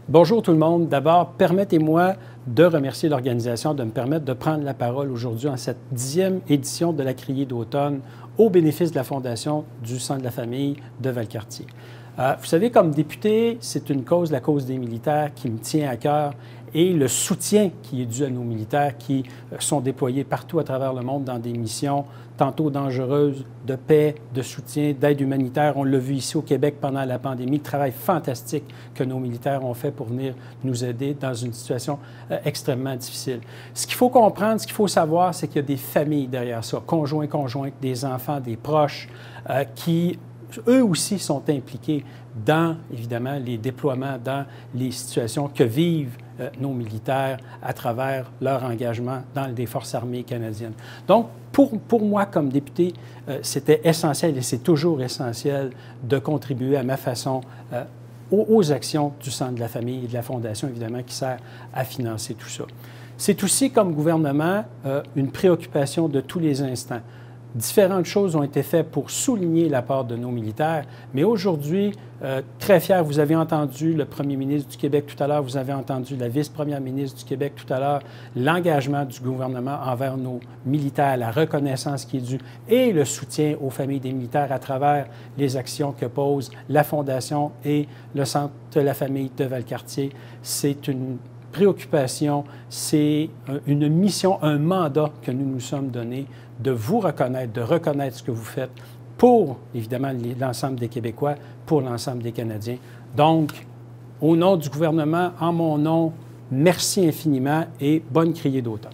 Bonjour tout le monde. D'abord, permettez-moi de remercier l'organisation de me permettre de prendre la parole aujourd'hui en cette 10e édition de la Criée d'automne au bénéfice de la Fondation du Sang de la Famille de Valcartier. Vous savez, comme député, c'est une cause, la cause des militaires, qui me tient à cœur et le soutien qui est dû à nos militaires qui sont déployés partout à travers le monde dans des missions tantôt dangereuses, de paix, de soutien, d'aide humanitaire. On l'a vu ici au Québec pendant la pandémie, le travail fantastique que nos militaires ont fait pour venir nous aider dans une situation extrêmement difficile. Ce qu'il faut comprendre, ce qu'il faut savoir, c'est qu'il y a des familles derrière ça, conjoints, conjointes, des enfants, des proches, qui eux aussi sont impliqués dans, évidemment, les déploiements, dans les situations que vivent nos militaires à travers leur engagement dans les forces armées canadiennes. Donc, pour moi, comme député, c'était essentiel et c'est toujours essentiel de contribuer à ma façon aux actions du Centre de la Famille et de la Fondation, évidemment, qui sert à financer tout ça. C'est aussi, comme gouvernement, une préoccupation de tous les instants. Différentes choses ont été faites pour souligner l'apport de nos militaires, mais aujourd'hui, très fier, vous avez entendu le premier ministre du Québec tout à l'heure, vous avez entendu la vice-première ministre du Québec tout à l'heure, l'engagement du gouvernement envers nos militaires, la reconnaissance qui est due et le soutien aux familles des militaires à travers les actions que pose la Fondation et le Centre de la Famille de Valcartier. C'est une préoccupation, c'est une mission, un mandat que nous nous sommes donnés de vous reconnaître, de reconnaître ce que vous faites pour, évidemment, l'ensemble des Québécois, pour l'ensemble des Canadiens. Donc, au nom du gouvernement, en mon nom, merci infiniment et bonne criée d'automne.